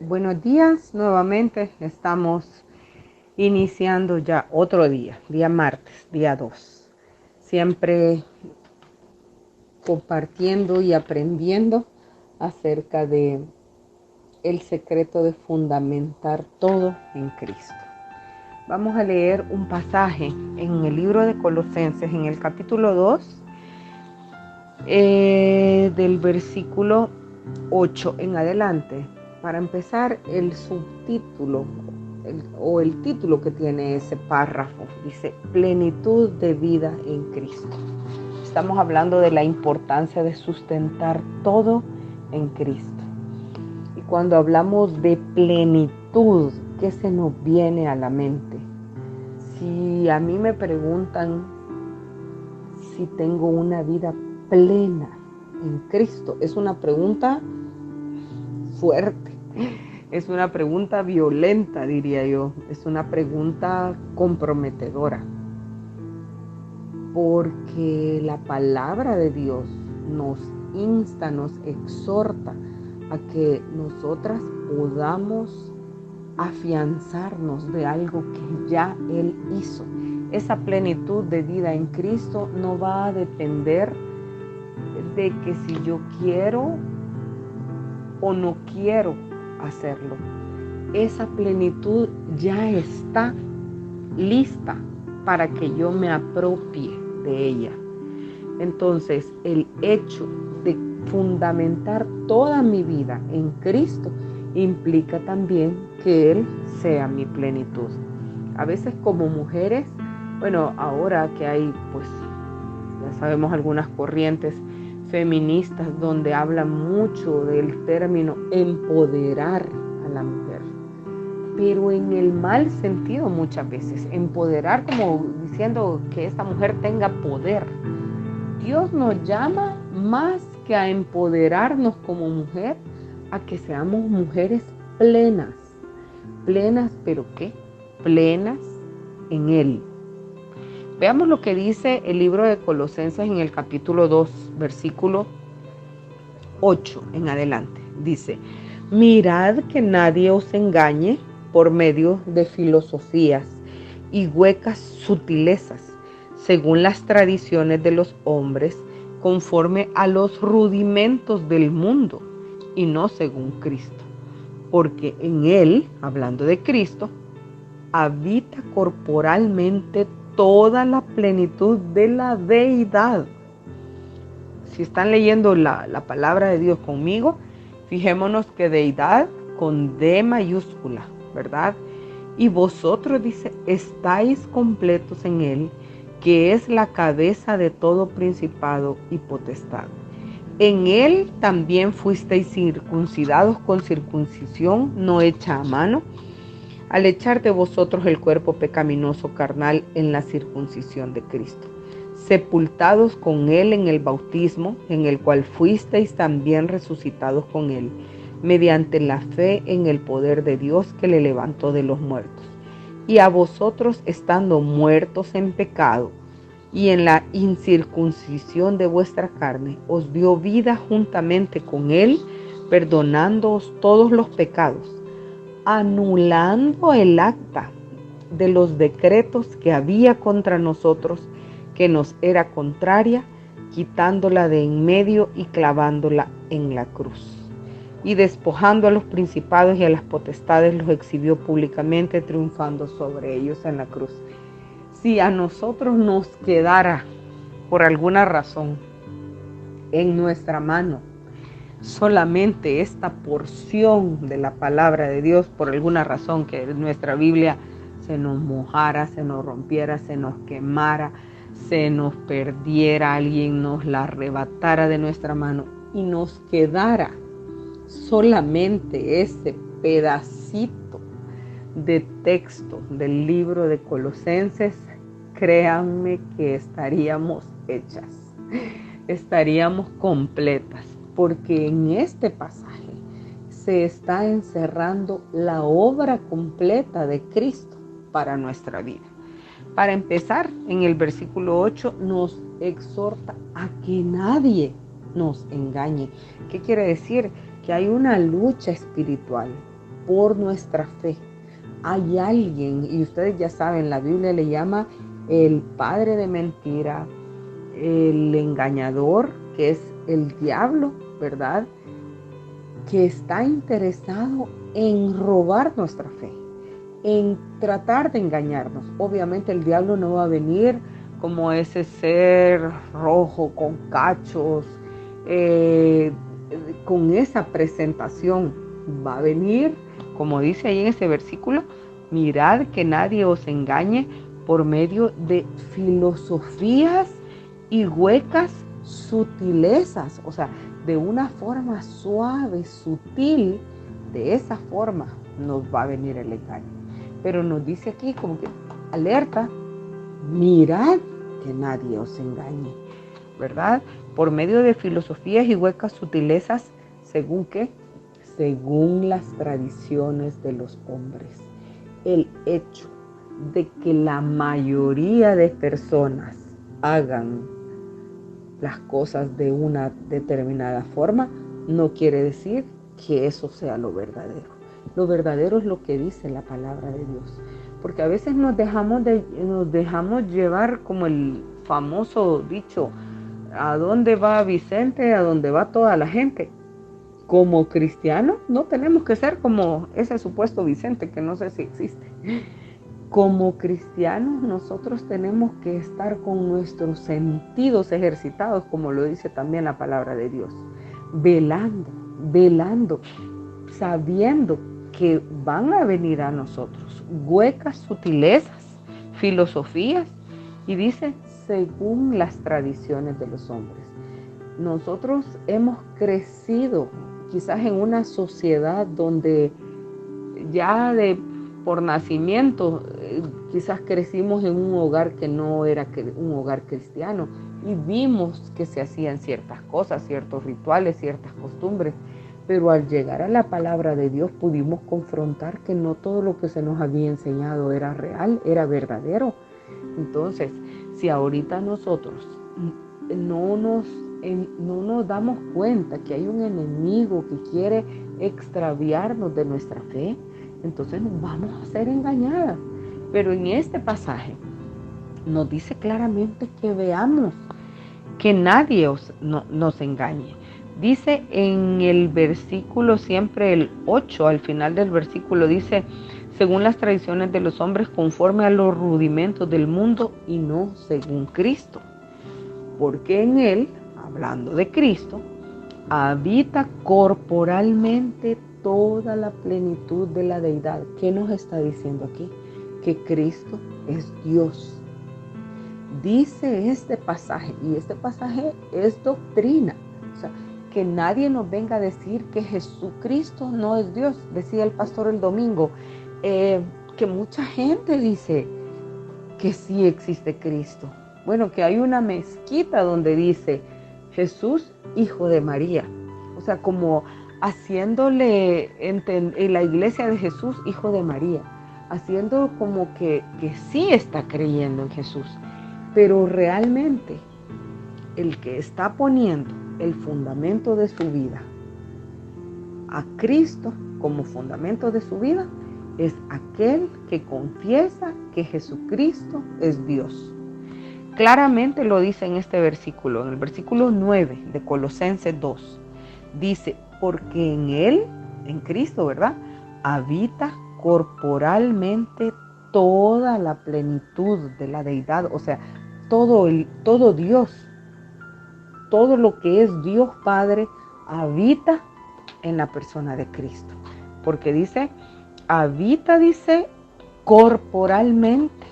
Buenos días, nuevamente estamos iniciando ya otro día martes, día 2. Siempre compartiendo y aprendiendo acerca de el secreto de fundamentar todo en Cristo. Vamos a leer un pasaje en el libro de Colosenses, en el capítulo 2, del versículo 8 en adelante. Para empezar, el subtítulo el título que tiene ese párrafo dice plenitud de vida en Cristo. Estamos hablando de la importancia de sustentar todo en Cristo. Y cuando hablamos de plenitud, ¿qué se nos viene a la mente? Si a mí me preguntan si tengo una vida plena en Cristo, es una pregunta fuerte, es una pregunta violenta, diría yo, es una pregunta comprometedora, porque la palabra de Dios nos insta, nos exhorta a que nosotras podamos afianzarnos de algo que ya Él hizo. Esa plenitud de vida en Cristo no va a depender de que si yo quiero o no quiero hacerlo. Esa plenitud ya está lista para que yo me apropie de ella. Entonces, el hecho de fundamentar toda mi vida en Cristo implica también que Él sea mi plenitud. A veces como mujeres, bueno, ahora que hay, pues, ya sabemos algunas corrientes feministas donde hablan mucho del término empoderar a la mujer, pero en el mal sentido muchas veces, empoderar como diciendo que esta mujer tenga poder. Dios nos llama más que a empoderarnos como mujer, a que seamos mujeres plenas. Plenas, ¿pero qué? Plenas en Él. Veamos lo que dice el libro de Colosenses en el capítulo 2, versículo 8 en adelante. Dice, mirad que nadie os engañe por medio de filosofías y huecas sutilezas, según las tradiciones de los hombres, conforme a los rudimentos del mundo, y no según Cristo. Porque en Él, hablando de Cristo, habita corporalmente toda la plenitud de la deidad. Si están leyendo la palabra de Dios conmigo, fijémonos que deidad con D mayúscula, ¿verdad? Y vosotros, dice, estáis completos en Él, que es la cabeza de todo principado y potestad. En Él también fuisteis circuncidados con circuncisión no hecha a mano, al echar de vosotros el cuerpo pecaminoso carnal en la circuncisión de Cristo, sepultados con Él en el bautismo, en el cual fuisteis también resucitados con Él, mediante la fe en el poder de Dios que le levantó de los muertos. Y a vosotros, estando muertos en pecado y en la incircuncisión de vuestra carne, os dio vida juntamente con Él, perdonándoos todos los pecados, anulando el acta de los decretos que había contra nosotros, que nos era contraria, quitándola de en medio y clavándola en la cruz. Y despojando a los principados y a las potestades, los exhibió públicamente, triunfando sobre ellos en la cruz. Si a nosotros nos quedara, por alguna razón, en nuestra mano, solamente esta porción de la palabra de Dios, por alguna razón que nuestra Biblia se nos mojara, se nos rompiera, se nos quemara, se nos perdiera, alguien nos la arrebatara de nuestra mano y nos quedara solamente ese pedacito de texto del libro de Colosenses, créanme que estaríamos hechas, estaríamos completas, porque en este pasaje se está encerrando la obra completa de Cristo para nuestra vida. Para empezar, en el versículo 8 nos exhorta a que nadie nos engañe. ¿Qué quiere decir? Que hay una lucha espiritual. por nuestra fe. Hay alguien, y ustedes ya saben, la Biblia le llama el padre de mentira, el engañador, que es el diablo, ¿verdad? Que está interesado en robar nuestra fe, en tratar de engañarnos. Obviamente el diablo no va a venir como ese ser rojo con cachos, con esa presentación. Va a venir, como dice ahí en ese versículo, mirad que nadie os engañe por medio de filosofías y huecas sutilezas, o sea, de una forma suave, sutil, de esa forma nos va a venir el engaño. Pero nos dice aquí como que alerta, mirad que nadie os engañe, ¿verdad? Por medio de filosofías y huecas sutilezas, ¿según qué? Según las tradiciones de los hombres. El hecho de que la mayoría de personas hagan las cosas de una determinada forma no quiere decir que eso sea lo verdadero. Lo verdadero es lo que dice la palabra de Dios. Porque a veces nos dejamos llevar como el famoso dicho, ¿a dónde va Vicente? A dónde va toda la gente. Como cristianos no tenemos que ser como ese supuesto Vicente, que no sé si existe. Como cristianos nosotros tenemos que estar con nuestros sentidos ejercitados, como lo dice también la palabra de Dios, velando, sabiendo que van a venir a nosotros huecas sutilezas, filosofías, y dice, según las tradiciones de los hombres. Nosotros hemos crecido quizás en una sociedad donde ya por nacimiento quizás crecimos en un hogar que no era un hogar cristiano y vimos que se hacían ciertas cosas, ciertos rituales, ciertas costumbres, pero al llegar a la palabra de Dios pudimos confrontar que no todo lo que se nos había enseñado era real, era verdadero. Entonces, si ahorita nosotros no nos damos cuenta que hay un enemigo que quiere extraviarnos de nuestra fe, entonces nos vamos a ser engañadas. Pero en este pasaje nos dice claramente que veamos que nadie nos engañe. Dice en el versículo, siempre el 8, al final del versículo dice, según las tradiciones de los hombres, conforme a los rudimentos del mundo y no según Cristo. Porque en él, hablando de Cristo, habita corporalmente toda la plenitud de la deidad. ¿Qué nos está diciendo aquí? Que Cristo es Dios. Dice este pasaje, y este pasaje es doctrina, o sea, que nadie nos venga a decir que Jesucristo no es Dios. Decía el pastor el domingo, que mucha gente dice que sí existe Cristo. Bueno, que hay una mezquita donde dice Jesús, hijo de María. O sea, como haciéndole en la iglesia de Jesús, hijo de María. Haciendo como que sí está creyendo en Jesús. Pero realmente el que está poniendo el fundamento de su vida a Cristo como fundamento de su vida es aquel que confiesa que Jesucristo es Dios. Claramente lo dice en este versículo, en el versículo 9 de Colosenses 2. Dice, porque en Él, en Cristo, ¿verdad? Habita corporalmente toda la plenitud de la deidad, o sea, todo Dios, todo lo que es Dios Padre, habita en la persona de Cristo. Porque dice, habita, dice, corporalmente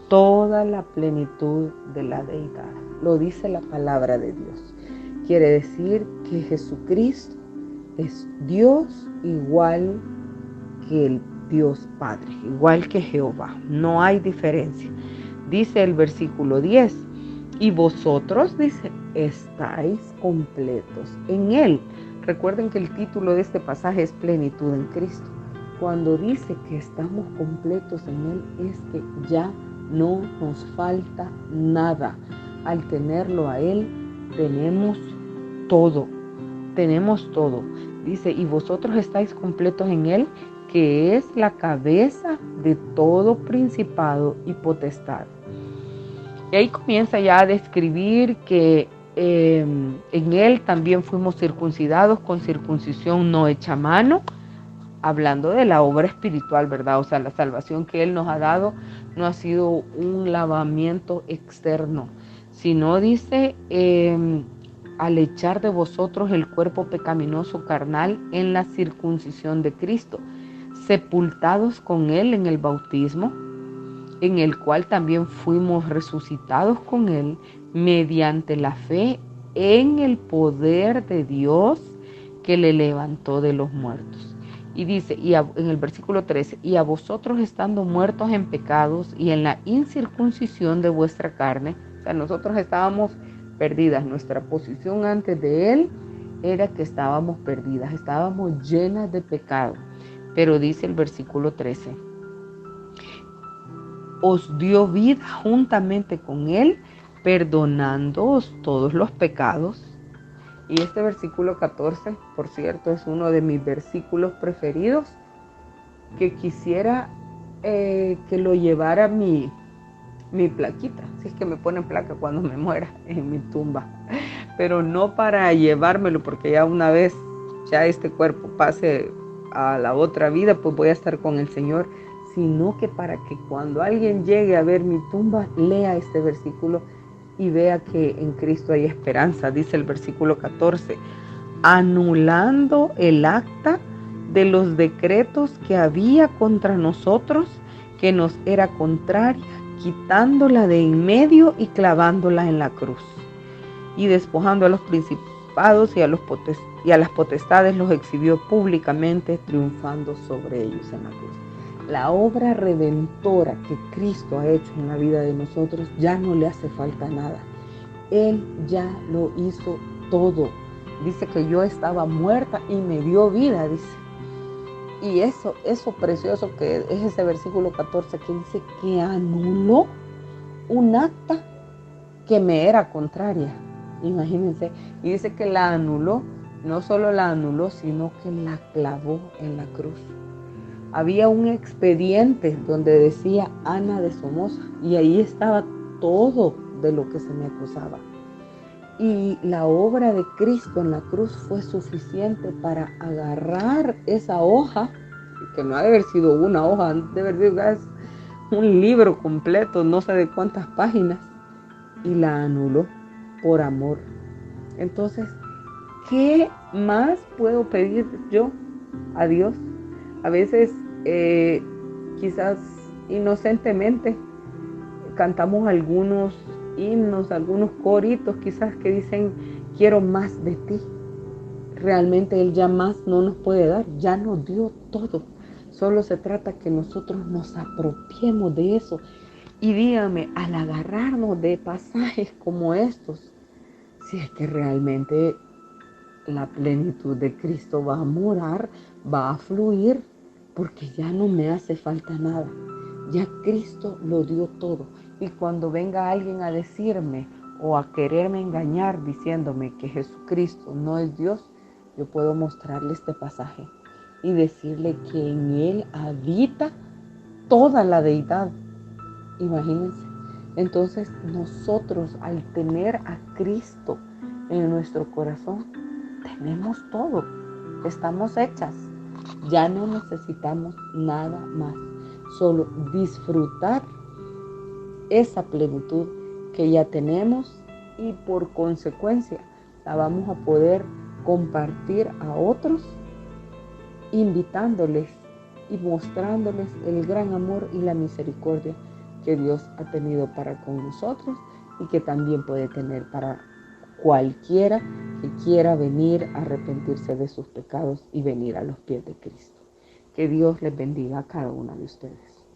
toda la plenitud de la deidad. Lo dice la palabra de Dios. Quiere decir que Jesucristo es Dios igual que el Dios Padre, igual que Jehová. No hay diferencia. Dice el versículo 10, y vosotros, dice, estáis completos en Él. Recuerden que el título de este pasaje es Plenitud en Cristo. Cuando dice que estamos completos en Él, es que ya no nos falta nada. Al tenerlo a Él, tenemos todo. Tenemos todo. Dice, y vosotros estáis completos en Él, que es la cabeza de todo principado y potestad. Y ahí comienza ya a describir que en él también fuimos circuncidados con circuncisión no hecha a mano, hablando de la obra espiritual, ¿verdad? O sea, la salvación que Él nos ha dado no ha sido un lavamiento externo, sino dice, al echar de vosotros el cuerpo pecaminoso carnal en la circuncisión de Cristo, sepultados con Él en el bautismo, en el cual también fuimos resucitados con Él mediante la fe en el poder de Dios que le levantó de los muertos. Y dice, en el versículo 13, y a vosotros estando muertos en pecados y en la incircuncisión de vuestra carne, o sea, nosotros estábamos perdidas, nuestra posición antes de Él era que estábamos perdidas, estábamos llenas de pecado. Pero dice el versículo 13, os dio vida juntamente con Él, perdonándoos todos los pecados. Y este versículo 14, por cierto, es uno de mis versículos preferidos, que quisiera que lo llevara mi plaquita, si es que me ponen placa cuando me muera en mi tumba, pero no para llevármelo, porque ya una vez ya este cuerpo pase a la otra vida, pues voy a estar con el Señor, sino que para que cuando alguien llegue a ver mi tumba, lea este versículo y vea que en Cristo hay esperanza. Dice el versículo 14, anulando el acta de los decretos que había contra nosotros, que nos era contraria, quitándola de en medio y clavándola en la cruz. Y despojando a los principados y a las potestades, los exhibió públicamente, triunfando sobre ellos en la cruz. La obra redentora que Cristo ha hecho en la vida de nosotros ya no le hace falta nada. Él ya lo hizo todo. Dice que yo estaba muerta y me dio vida, dice. Y eso precioso que es ese versículo 14 que dice que anuló un acta que me era contraria. Imagínense. Y dice que la anuló, no solo la anuló, sino que la clavó en la cruz. Había un expediente donde decía Ana de Somoza y ahí estaba todo de lo que se me acusaba. Y la obra de Cristo en la cruz fue suficiente para agarrar esa hoja, que no ha de haber sido una hoja, debe haber sido un libro completo, no sé de cuántas páginas, y la anuló por amor. Entonces, ¿qué más puedo pedir yo a Dios? A veces, quizás inocentemente, cantamos algunos himnos, algunos coritos quizás que dicen, quiero más de ti. Realmente Él ya más no nos puede dar, ya nos dio todo. Solo se trata que nosotros nos apropiemos de eso. Y dígame, al agarrarnos de pasajes como estos, si es que realmente la plenitud de Cristo va a morar, va a fluir, porque ya no me hace falta nada. Ya Cristo lo dio todo. Y cuando venga alguien a decirme o a quererme engañar diciéndome que Jesucristo no es Dios, yo puedo mostrarle este pasaje y decirle que en Él habita toda la deidad. Imagínense. Entonces nosotros, al tener a Cristo en nuestro corazón, tenemos todo. Estamos hechas. Ya no necesitamos nada más. Solo disfrutar esa plenitud que ya tenemos y por consecuencia la vamos a poder compartir a otros, invitándoles y mostrándoles el gran amor y la misericordia que Dios ha tenido para con nosotros y que también puede tener para cualquiera que quiera venir a arrepentirse de sus pecados y venir a los pies de Cristo. Que Dios les bendiga a cada uno de ustedes.